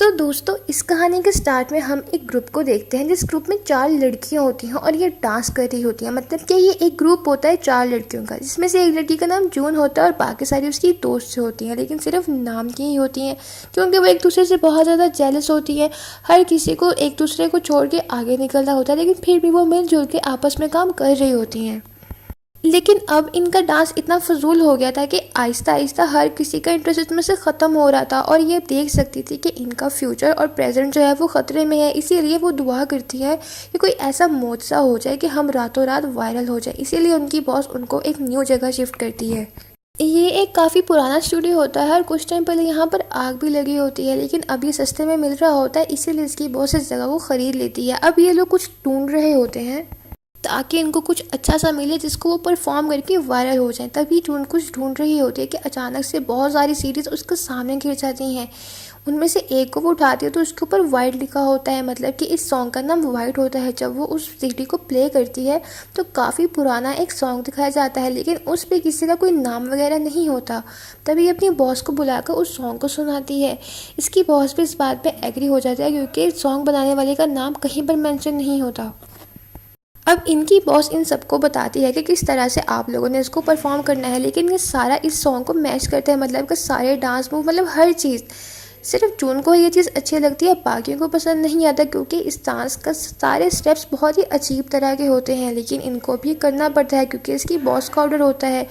तो दोस्तों, इस कहानी के स्टार्ट में हम एक ग्रुप को देखते हैं जिस ग्रुप में 4 लड़कियां होती हैं और ये डांस कर रही होती हैं। मतलब कि ये एक ग्रुप होता है 4 लड़कियों का, जिसमें से एक लड़की का नाम जून होता है और बाकी सारी उसकी दोस्त होती हैं, लेकिन सिर्फ नाम की ही होती हैं क्योंकि वो एक दूसरे से बहुत ज़्यादा जेलस होती है। हर किसी को एक दूसरे को छोड़ के आगे निकलना होता है, लेकिन फिर भी वो मिलजुल के आपस में काम कर रही होती हैं। लेकिन अब इनका डांस इतना फजूल हो गया था कि आहिस्ता आहिस्ता हर किसी का इंटरेस्ट इसमें से ख़त्म हो रहा था और ये देख सकती थी कि इनका फ्यूचर और प्रेजेंट जो है वो ख़तरे में है। इसीलिए वो दुआ करती है कि कोई ऐसा मौजज़ा हो जाए कि हम रातों रात वायरल हो जाए। इसीलिए उनकी बॉस उनको एक न्यू जगह शिफ्ट करती है। ये एक काफ़ी पुराना स्टूडियो होता है और कुछ टाइम पहले यहाँ पर आग भी लगी होती है, लेकिन अब ये सस्ते में मिल रहा होता है, इसीलिए इसकी बॉस इस जगह को ख़रीद लेती है। अब ये लोग कुछ ढूंढ रहे होते हैं ताकि इनको कुछ अच्छा सा मिले जिसको वो परफॉर्म करके वायरल हो जाए। तभी कुछ ढूंढ रही होती है कि अचानक से बहुत सारी सीरीज़ उसके सामने गिर जाती हैं। उनमें से एक को वो उठाती है तो उसके ऊपर वाइट लिखा होता है, मतलब कि इस सॉन्ग का नाम वाइट होता है। जब वो उस सीडी को प्ले करती है तो काफ़ी पुराना एक सॉन्ग दिखाया जाता है, लेकिन उस पर किसी का कोई नाम वगैरह नहीं होता। तभी अपनी बॉस को बुलाकर उस सॉन्ग को सुनाती है। इसकी बॉस भी इस बात पर एग्री हो जाती है क्योंकि सॉन्ग बनाने वाले का नाम कहीं पर मैंशन नहीं होता। अब इनकी बॉस इन सबको बताती है कि किस तरह से आप लोगों ने इसको परफॉर्म करना है, लेकिन ये सारा इस सॉन्ग को मैच करते हैं। मतलब कि सारे डांस मूव, मतलब हर चीज़। सिर्फ जून को ये चीज़ अच्छी लगती है, बाकियों को पसंद नहीं आता क्योंकि इस डांस का सारे स्टेप्स बहुत ही अजीब तरह के होते हैं। लेकिन इनको भी करना पड़ता है क्योंकि इसकी बॉस का ऑर्डर होता है।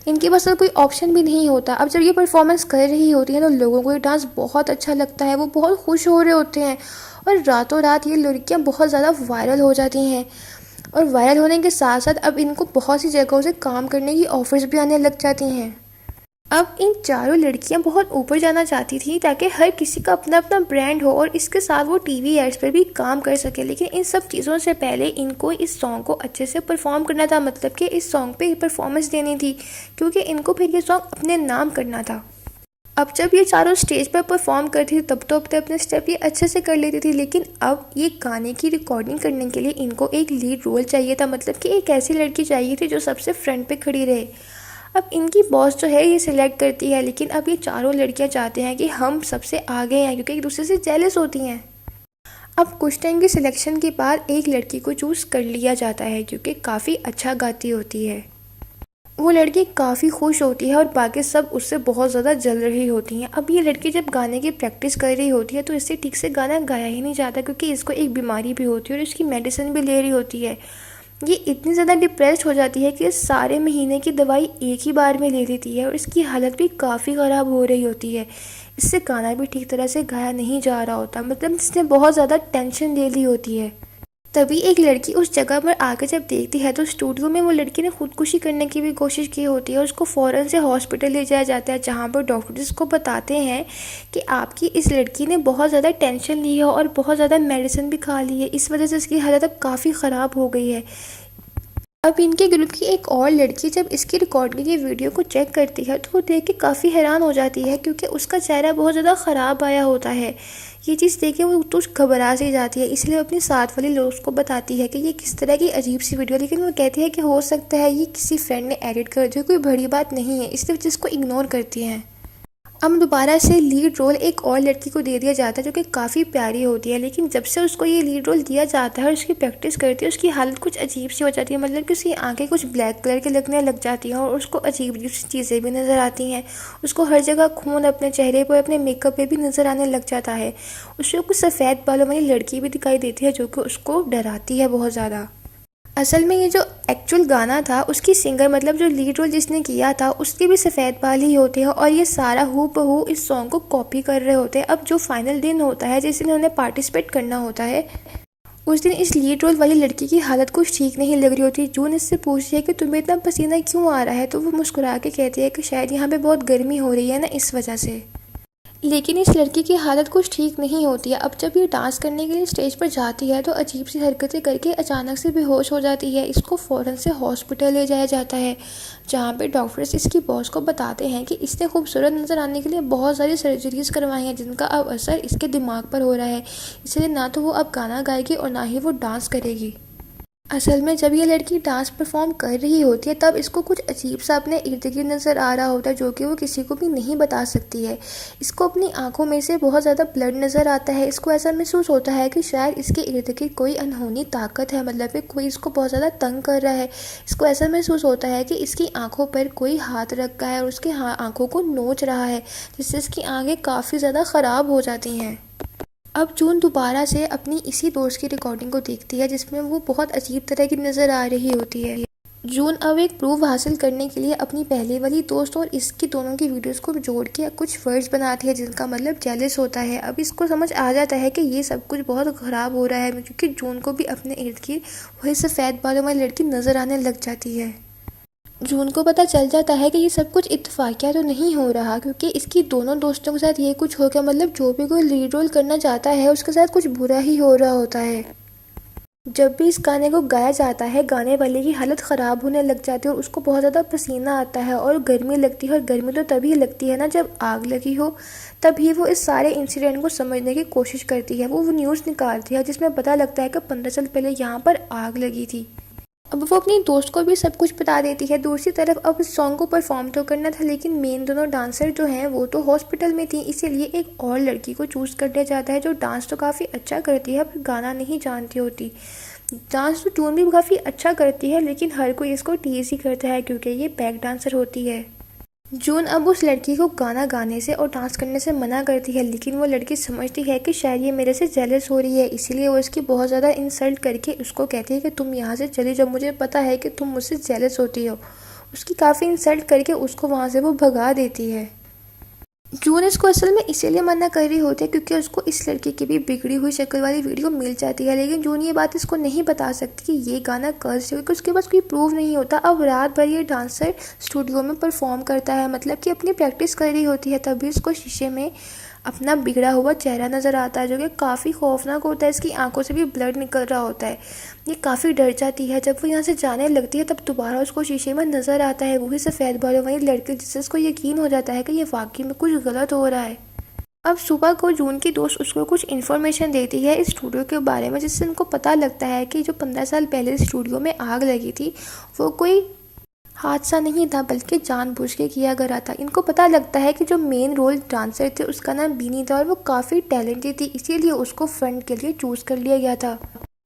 इनके पास कोई ऑप्शन भी नहीं होता। अब जब ये परफॉर्मेंस कर रही होती है तो लोगों को ये डांस बहुत अच्छा लगता है, वो बहुत खुश हो रहे होते हैं और रातों रात ये लड़कियाँ बहुत ज़्यादा वायरल हो जाती हैं। और वायरल होने के साथ साथ अब इनको बहुत सी जगहों से काम करने की ऑफर्स भी आने लग जाती हैं। अब इन चारों लड़कियां बहुत ऊपर जाना चाहती थी ताकि हर किसी का अपना अपना ब्रांड हो और इसके साथ वो टीवी एड्स पर भी काम कर सके। लेकिन इन सब चीज़ों से पहले इनको इस सॉन्ग को अच्छे से परफॉर्म करना था, मतलब कि इस सॉन्ग पे परफॉर्मेंस देनी थी क्योंकि इनको फिर ये सॉन्ग अपने नाम करना था। अब जब ये चारों स्टेज पर परफॉर्म करती थी तब तो अपने स्टेप ये अच्छे से कर लेती थी, लेकिन अब ये गाने की रिकॉर्डिंग करने के लिए इनको एक लीड रोल चाहिए था। मतलब कि एक ऐसी लड़की चाहिए थी जो सबसे फ्रंट पे खड़ी रहे। अब इनकी बॉस जो है ये सिलेक्ट करती है, लेकिन अब ये चारों लड़कियां चाहते हैं कि हम सबसे आगे हैं क्योंकि एक दूसरे से जेलस होती हैं। अब कुछ टाइम की सिलेक्शन के बाद एक लड़की को चूज़ कर लिया जाता है क्योंकि काफ़ी अच्छा गाती होती है। वो लड़की काफ़ी खुश होती है और बाकी सब उससे बहुत ज़्यादा जल रही होती हैं। अब ये लड़की जब गाने की प्रैक्टिस कर रही होती है तो इससे ठीक से गाना गाया ही नहीं जाता क्योंकि इसको एक बीमारी भी होती है और इसकी मेडिसिन भी ले रही होती है। ये इतनी ज़्यादा डिप्रेस्ड हो जाती है कि सारे महीने की दवाई एक ही बार में ले लेती है और इसकी हालत भी काफ़ी ख़राब हो रही होती है। इससे गाना भी ठीक तरह से गाया नहीं जा रहा होता, मतलब इसने बहुत ज़्यादा टेंशन ले ली होती है। तभी एक लड़की उस जगह पर आकर जब देखती है तो स्टूडियो में वो लड़की ने खुदकुशी करने की भी कोशिश की होती है। उसको फ़ौरन से हॉस्पिटल ले जाया जाता है जहाँ पर डॉक्टर इसको बताते हैं कि आपकी इस लड़की ने बहुत ज़्यादा टेंशन ली है और बहुत ज़्यादा मेडिसिन भी खा ली है, इस वजह से इसकी हालत अब काफ़ी ख़राब हो गई है। अब इनके ग्रुप की एक और लड़की जब इसकी रिकॉर्डिंग की वीडियो को चेक करती है तो वो देख के काफ़ी हैरान हो जाती है क्योंकि उसका चेहरा बहुत ज़्यादा ख़राब आया होता है। ये चीज़ देख के वो तो घबरा सी जाती है, इसलिए वो अपनी साथ वाले लोग को बताती है कि ये किस तरह की अजीब सी वीडियो, लेकिन वो कहती है कि हो सकता है ये किसी फ्रेंड ने एडिट कर दी, कोई बड़ी बात नहीं है, इसलिए जिसको इग्नोर करती हैं। अब दोबारा से लीड रोल एक और लड़की को दे दिया जाता है जो कि काफ़ी प्यारी होती है, लेकिन जब से उसको ये लीड रोल दिया जाता है और उसकी प्रैक्टिस करती है उसकी हालत कुछ अजीब सी हो जाती है। मतलब कि उसकी आंखें कुछ ब्लैक कलर के लगने लग जाती हैं और उसको अजीब अजीब सी चीज़ें भी नज़र आती हैं। उसको हर जगह खून अपने चेहरे पर, अपने मेकअप पे भी नज़र आने लग जाता है। उसको कुछ सफ़ेद बालों वाली लड़की भी दिखाई देती है जो कि उसको डराती है बहुत ज़्यादा। असल में ये जो एक्चुअल गाना था उसकी सिंगर, मतलब जो लीड रोल जिसने किया था, उसके भी सफ़ेद बाल ही होते हैं और ये सारा हू बहू इस सॉन्ग को कॉपी कर रहे होते हैं। अब जो फाइनल दिन होता है जिस दिन उन्हें पार्टिसिपेट करना होता है उस दिन इस लीड रोल वाली लड़की की हालत कुछ ठीक नहीं लग रही होती। जून इससे पूछती है कि तुम्हें इतना पसीना क्यों आ रहा है, तो वो मुस्कुरा के कहती है कि शायद यहाँ पे बहुत गर्मी हो रही है ना, इस वजह से। लेकिन इस लड़की की हालत कुछ ठीक नहीं होती है। अब जब ये डांस करने के लिए स्टेज पर जाती है तो अजीब सी हरकतें करके अचानक से बेहोश हो जाती है। इसको फ़ौरन से हॉस्पिटल ले जाया जाता है जहाँ पे डॉक्टर्स इसकी बॉस को बताते हैं कि इसने खूबसूरत नज़र आने के लिए बहुत सारी सर्जरीज करवाई हैं जिनका अब असर इसके दिमाग पर हो रहा है, इसलिए ना तो वो अब गाना गाएगी और ना ही वो डांस करेगी। असल में जब ये लड़की डांस परफॉर्म कर रही होती है तब इसको कुछ अजीब सा अपने इर्द गिर्द नज़र आ रहा होता है जो कि वो किसी को भी नहीं बता सकती है। इसको अपनी आंखों में से बहुत ज़्यादा ब्लड नज़र आता है। इसको ऐसा महसूस होता है कि शायद इसके इर्द गिर्द कोई अनहोनी ताकत है, मतलब कि कोई इसको बहुत ज़्यादा तंग कर रहा है। इसको ऐसा महसूस होता है कि इसकी आंखों पर कोई हाथ रखा है और उसके आंखों को नोच रहा है, जिससे इसकी आंखें काफ़ी ज़्यादा ख़राब हो जाती हैं। अब जून दोबारा से अपनी इसी दोस्त की रिकॉर्डिंग को देखती है जिसमें वो बहुत अजीब तरह की नज़र आ रही होती है। जून अब एक प्रूफ हासिल करने के लिए अपनी पहले वाली दोस्त और इसकी दोनों की वीडियोस को जोड़ के कुछ वर्ड्स बनाती है जिनका मतलब जेलस होता है। अब इसको समझ आ जाता है कि ये सब कुछ बहुत ख़राब हो रहा है, क्योंकि जून को भी अपने इर्द गिर्द वही सफ़ेद बालों वाली लड़की नज़र आने लग जाती है। जून को पता चल जाता है कि ये सब कुछ इत्तेफाकिया तो नहीं हो रहा, क्योंकि इसकी दोनों दोस्तों के साथ ये कुछ हो गया, मतलब जो भी कोई लीड रोल करना चाहता है उसके साथ कुछ बुरा ही हो रहा होता है। जब भी इस गाने को गाया जाता है गाने वाले की हालत ख़राब होने लग जाती है और उसको बहुत ज़्यादा पसीना आता है और गर्मी लगती है, और गर्मी तो तभी लगती है ना जब आग लगी हो। तभी वो इस सारे इंसिडेंट को समझने की कोशिश करती है। वो न्यूज़ निकालती है जिसमें पता लगता है कि 15 साल पहले यहाँ पर आग लगी थी। अब वो अपनी दोस्त को भी सब कुछ बता देती है। दूसरी तरफ अब इस सॉन्ग को परफॉर्म तो करना था, लेकिन मेन दोनों डांसर जो हैं वो तो हॉस्पिटल में थी, इसीलिए एक और लड़की को चूज़ कर दिया जाता है जो डांस तो काफ़ी अच्छा करती है पर गाना नहीं जानती होती। डांस तो जून भी काफ़ी अच्छा करती है, लेकिन हर कोई इसको टीज ही करता है क्योंकि ये बैक डांसर होती है। जून अब उस लड़की को गाना गाने से और डांस करने से मना करती है, लेकिन वो लड़की समझती है कि शायद ये मेरे से जेलस हो रही है, इसीलिए वो इसकी बहुत ज़्यादा इंसल्ट करके उसको कहती है कि तुम यहाँ से चली जाओ, मुझे पता है कि तुम मुझसे जेलस होती हो। उसकी काफ़ी इंसल्ट करके उसको वहाँ से वो भगा देती है। जून इसको असल में इसीलिए मना कर रही होती है क्योंकि उसको इस लड़की की भी बिगड़ी हुई शक्ल वाली वीडियो मिल जाती है, लेकिन जून ये बात इसको नहीं बता सकती कि ये गाना कर्ज है, क्योंकि उसके पास कोई प्रूफ नहीं होता। अब रात भर ये डांसर स्टूडियो में परफॉर्म करता है, मतलब कि अपनी प्रैक्टिस कर रही होती है, तभी उसको शीशे में अपना बिगड़ा हुआ चेहरा नज़र आता है जो कि काफ़ी खौफनाक होता है। इसकी आंखों से भी ब्लड निकल रहा होता है। ये काफ़ी डर जाती है। जब वो यहाँ से जाने लगती है तब दोबारा उसको शीशे में नज़र आता है वही सफ़ेद बालों वाली लड़की, जिससे उसको यकीन हो जाता है कि ये वाकई में कुछ गलत हो रहा है। अब सुबह को जून की दोस्त उसको कुछ इन्फॉर्मेशन देती है इस स्टूडियो के बारे में, जिससे उनको पता लगता है कि जो 15 साल पहले स्टूडियो में आग लगी थी वो कोई हादसा नहीं था बल्कि जानबूझ के किया गया था। इनको पता लगता है कि जो मेन रोल डांसर थे उसका नाम बीनी था और वो काफ़ी टैलेंटेड थी, इसीलिए उसको फ्रंट के लिए चूज़ कर लिया गया था।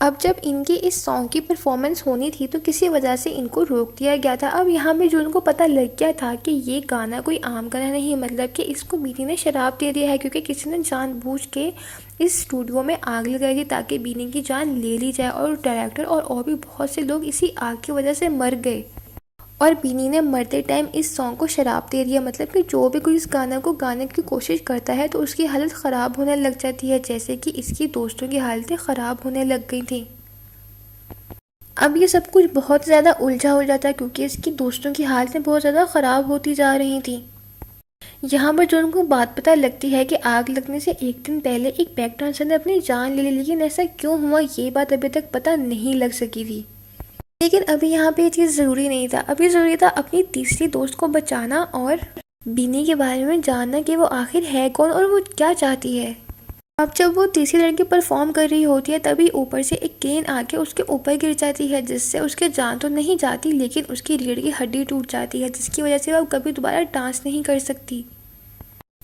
अब जब इनकी इस सॉन्ग की परफॉर्मेंस होनी थी तो किसी वजह से इनको रोक दिया गया था। अब यहाँ पे जो उनको पता लग गया था कि ये गाना कोई आम गाना नहीं, मतलब कि इसको बीनी ने शराब दे दिया है, क्योंकि किसी ने जानबूझ के इस स्टूडियो में आग लगाई थी ताकि बीनी की जान ले ली जाए, और डायरेक्टर और भी बहुत से लोग इसी आग की वजह से मर गए। और बीनी ने मरते टाइम इस सॉन्ग को शराब दे दिया, मतलब कि जो भी कोई इस गाना को गाने की कोशिश करता है तो उसकी हालत ख़राब होने लग जाती है, जैसे कि इसकी दोस्तों की हालतें ख़राब होने लग गई थी। अब ये सब कुछ बहुत ज़्यादा उलझा हो जाता है क्योंकि इसकी दोस्तों की हालतें बहुत ज़्यादा ख़राब होती जा रही थी। यहाँ पर जो उनको बात पता लगती है कि आग लगने से एक दिन पहले एक बैक डांसर ने अपनी जान ले ली, लेकिन ऐसा क्यों हुआ ये बात अभी तक पता नहीं लग सकी थी। लेकिन अभी यहाँ पे ये चीज़ ज़रूरी नहीं था। अभी ज़रूरी था अपनी तीसरी दोस्त को बचाना और बीनी के बारे में जानना कि वो आखिर है कौन और वो क्या चाहती है। अब जब वो तीसरी लड़की परफॉर्म कर रही होती है तभी ऊपर से एक केन आके उसके ऊपर गिर जाती है, जिससे उसके जान तो नहीं जाती लेकिन उसकी रीढ़ की हड्डी टूट जाती है, जिसकी वजह से वो कभी दोबारा डांस नहीं कर सकती।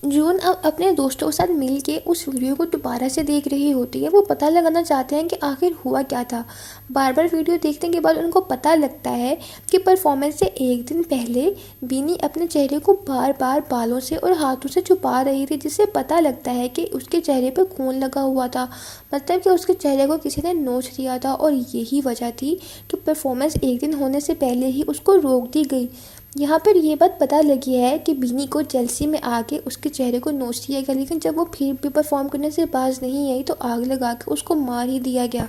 जून अब अपने दोस्तों के साथ मिल के उस वीडियो को दोबारा से देख रही होती है। वो पता लगाना चाहते हैं कि आखिर हुआ क्या था। बार बार वीडियो देखने के बाद उनको पता लगता है कि परफॉर्मेंस से एक दिन पहले बीनी अपने चेहरे को बार बार बालों से और हाथों से छुपा रही थी, जिससे पता लगता है कि उसके चेहरे पर खून लगा हुआ था, मतलब कि उसके चेहरे को किसी ने नोच दिया था। और यही वजह थी कि परफॉर्मेंस एक दिन होने से पहले ही उसको रोक दी गई। यहाँ पर ये बात पता लगी है कि बीनी को जेलसी में आके उसके चेहरे को नोच दिया गया, लेकिन जब वो फिर भी परफॉर्म करने से बाज नहीं आई तो आग लगा के उसको मार ही दिया गया।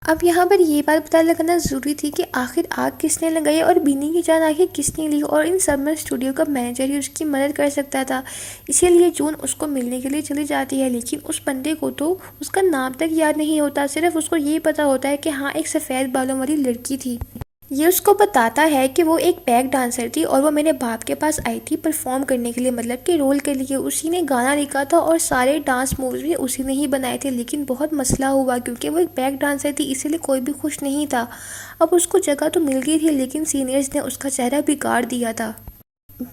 अब यहाँ पर ये बात पता लगाना ज़रूरी थी कि आखिर आग किसने लगाई और बीनी की जान आखिर किसने ली, और इन सब में स्टूडियो का मैनेजर ही उसकी मदद कर सकता था। इसीलिए जून उसको मिलने के लिए चली जाती है, लेकिन उस बंदे को तो उसका नाम तक याद नहीं होता। सिर्फ उसको ये पता होता है कि हाँ एक सफ़ेद बालों वाली लड़की थी। ये उसको बताता है कि वो एक बैक डांसर थी और वो मेरे बाप के पास आई थी परफॉर्म करने के लिए, मतलब कि रोल के लिए। उसी ने गाना लिखा था और सारे डांस मूव्स भी उसी ने ही बनाए थे, लेकिन बहुत मसला हुआ क्योंकि वो एक बैक डांसर थी, इसीलिए कोई भी खुश नहीं था। अब उसको जगह तो मिल गई थी लेकिन सीनियर्स ने उसका चेहरा बिगाड़ दिया था।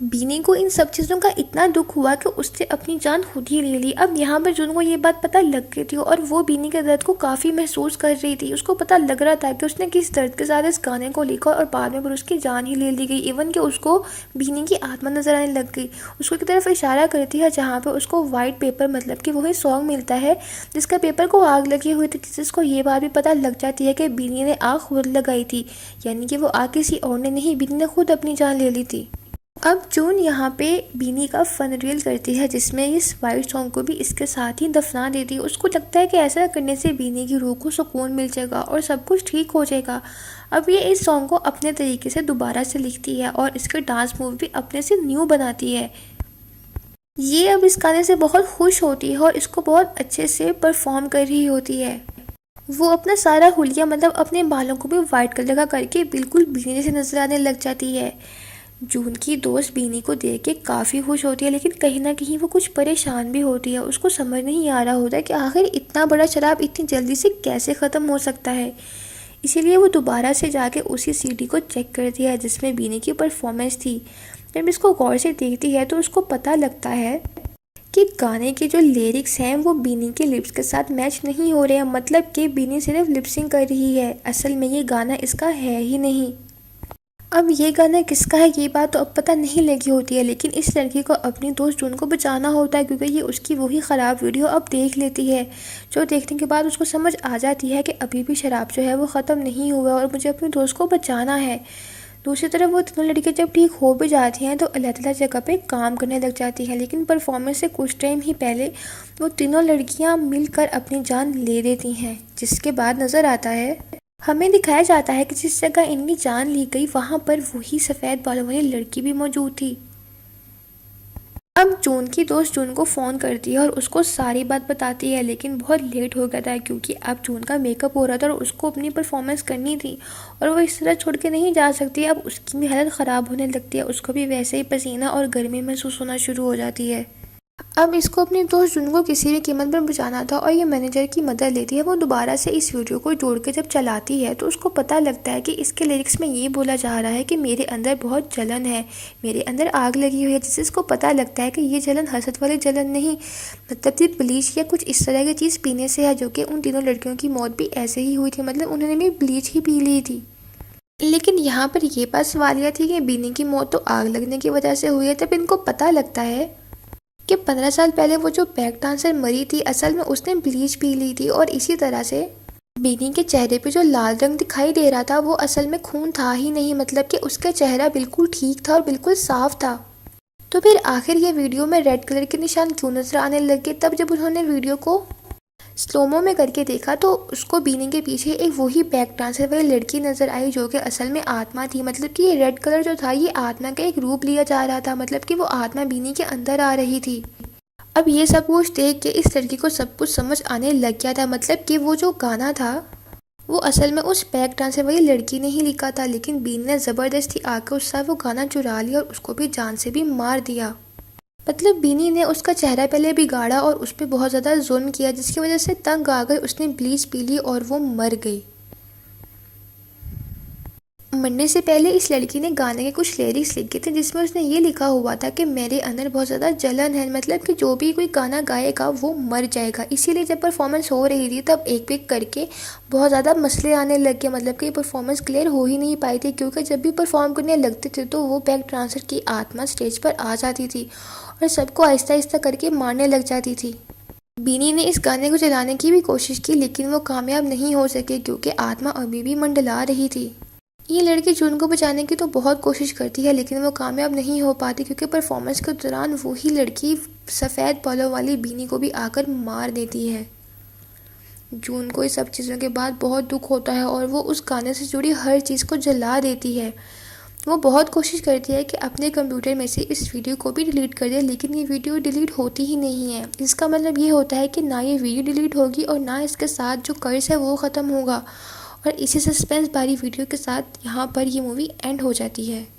बीनी को इन सब चीज़ों का इतना दुख हुआ कि उसने अपनी जान खुद ही ले ली। अब यहाँ पर जुन को ये बात पता लग गई थी और वो बीनी के दर्द को काफ़ी महसूस कर रही थी। उसको पता लग रहा था कि उसने किस दर्द के साथ इस गाने को लिखा और बाद में फिर उसकी जान ही ले ली गई। इवन कि उसको बीनी की आत्मा नजर आने लग गई, उसको की तरफ इशारा करती है जहाँ पर उसको वाइट पेपर, मतलब कि वही सॉन्ग मिलता है जिसका पेपर को आग लगी हुई थी, जिसको ये बात भी पता लग जाती है कि बीनी ने आग खुद लगाई थी, यानी कि वो आग किसी और ने नहीं, बीनी ने खुद अपनी जान ले ली थी। अब जून यहाँ पे बीनी का फन रील करती है जिसमें इस वाइट सॉन्ग को भी इसके साथ ही दफना देती है। उसको लगता है कि ऐसा करने से बीनी की रूह को सुकून मिल जाएगा और सब कुछ ठीक हो जाएगा। अब ये इस सॉन्ग को अपने तरीके से दोबारा से लिखती है और इसके डांस मूव भी अपने से न्यू बनाती है। ये अब इस गाने से बहुत खुश होती है और इसको बहुत अच्छे से परफॉर्म कर रही होती है। वो अपना सारा हुलिया, मतलब अपने बालों को भी वाइट कलर का करके बिल्कुल बीनी जैसे नजर आने लग जाती है। जून की दोस्त बीनी को देख के काफ़ी खुश होती है, लेकिन कहीं ना कहीं वो कुछ परेशान भी होती है। उसको समझ नहीं आ रहा होता है कि आखिर इतना बड़ा शराब इतनी जल्दी से कैसे ख़त्म हो सकता है। इसीलिए वो दोबारा से जाके उसी सीडी को चेक करती है जिसमें बीनी की परफॉर्मेंस थी। जब इसको गौर से देखती है तो उसको पता लगता है कि गाने के जो लिरिक्स हैं वो बीनी के लिप्स के साथ मैच नहीं हो रहे हैं, मतलब कि बीनी सिर्फ लिपसिंग कर रही है, असल में ये गाना इसका है ही नहीं। अब ये गाना किसका है ये बात तो अब पता नहीं लगी होती है, लेकिन इस लड़की को अपनी दोस्त जून को बचाना होता है क्योंकि ये उसकी वही ख़राब वीडियो अब देख लेती है, जो देखने के बाद उसको समझ आ जाती है कि अभी भी शराब जो है वो ख़त्म नहीं हुआ और मुझे अपनी दोस्त को बचाना है। दूसरी तरफ वो तीनों लड़कियाँ जब ठीक हो भी जाती हैं तो अलग अलग जगह पे काम करने लग जाती हैं, लेकिन परफॉर्मेंस से कुछ टाइम ही पहले वो तीनों लड़कियाँ मिलकर अपनी जान ले देती हैं। जिसके बाद नज़र आता है, हमें दिखाया जाता है कि जिस जगह इनकी जान ली गई वहां पर वही सफ़ेद बालों वाली लड़की भी मौजूद थी। अब जून की दोस्त जून को फ़ोन करती है और उसको सारी बात बताती है, लेकिन बहुत लेट हो गया था क्योंकि अब जून का मेकअप हो रहा था और उसको अपनी परफॉर्मेंस करनी थी और वो इस तरह छोड़ के नहीं जा सकती। अब उसकी भी हालत ख़राब होने लगती है, उसको भी वैसे ही पसीना और गर्मी महसूस होना शुरू हो जाती है। अब इसको अपनी दोस्त जून को किसी भी कीमत पर बचाना था और ये मैनेजर की मदद लेती है। वो दोबारा से इस वीडियो को जोड़ के जब चलाती है तो उसको पता लगता है कि इसके लिरिक्स में ये बोला जा रहा है कि मेरे अंदर बहुत जलन है, मेरे अंदर आग लगी हुई है, जिससे इसको पता लगता है कि ये जलन हसद वाली जलन नहीं, मतलब सिर्फ ब्लीच या कुछ इस तरह की चीज़ पीने से है, जो कि उन तीनों लड़कियों की मौत भी ऐसे ही हुई थी, मतलब उन्होंने भी ब्लीच ही पी ली थी। लेकिन यहाँ पर ये बात सवालिया थी कि बीनी की मौत तो आग लगने की वजह से हुई है। तब इनको पता लगता है कि 15 साल पहले वो जो बैक डांसर मरी थी असल में उसने ब्लीच पी ली थी और इसी तरह से बीनी के चेहरे पे जो लाल रंग दिखाई दे रहा था वो असल में खून था ही नहीं, मतलब कि उसका चेहरा बिल्कुल ठीक था और बिल्कुल साफ था। तो फिर आखिर ये वीडियो में रेड कलर के निशान क्यों नजर आने लगे? तब जब उन्होंने वीडियो को स्लोमो में करके देखा तो उसको बीनी के पीछे एक वही बैक डांसर वाली लड़की नजर आई जो कि असल में आत्मा थी, मतलब कि ये रेड कलर जो था ये आत्मा का एक रूप लिया जा रहा था, मतलब कि वो आत्मा बीनी के अंदर आ रही थी। अब ये सब कुछ देख के इस लड़की को सब कुछ समझ आने लग गया था, मतलब कि वो जो गाना था वो असल में उस बैक डांसर वाली लड़की ने ही लिखा था, लेकिन बीनी ने ज़बरदस्ती आकर उससे वो गाना चुरा लिया और उसको भी जान से भी मार दिया। मतलब बीनी ने उसका चेहरा पहले बिगाड़ा और उस पर बहुत ज़्यादा जुल्म किया, जिसकी वजह से तंग आ गई, उसने ब्लीच पी ली और वो मर गई। मरने से पहले इस लड़की ने गाने के कुछ लिरिक्स लिखे थे जिसमें उसने ये लिखा हुआ था कि मेरे अंदर बहुत ज़्यादा जलन है, मतलब कि जो भी कोई गाना गाएगा वो मर जाएगा। इसीलिए जब परफॉर्मेंस हो रही थी तब एक एक करके बहुत ज़्यादा मसले आने लग गए, मतलब कि परफॉर्मेंस क्लियर हो ही नहीं पाई थी क्योंकि जब भी परफॉर्म करने लगते थे तो वो बैक डांसर की आत्मा स्टेज पर आ जाती थी और सबको आहिस्ता आहिस्ता करके मारने लग जाती थी। बीनी ने इस गाने को चलाने की भी कोशिश की लेकिन वो कामयाब नहीं हो सके क्योंकि आत्मा अभी भी मंडला रही थी। ये लड़की जून को बचाने की तो बहुत कोशिश करती है लेकिन वो कामयाब नहीं हो पाती क्योंकि परफॉर्मेंस के दौरान वही लड़की सफ़ेद बालों वाली बीनी को भी आकर मार देती है। जून को इस सब चीज़ों के बाद बहुत दुख होता है और वो उस गाने से जुड़ी हर चीज़ को जला देती है। वो बहुत कोशिश करती है कि अपने कंप्यूटर में से इस वीडियो को भी डिलीट कर दे, लेकिन ये वीडियो डिलीट होती ही नहीं है। इसका मतलब ये होता है कि ना ये वीडियो डिलीट होगी और ना इसके साथ जो कर्ज है वो ख़त्म होगा और इसी सस्पेंस भरी वीडियो के साथ यहाँ पर ये मूवी एंड हो जाती है।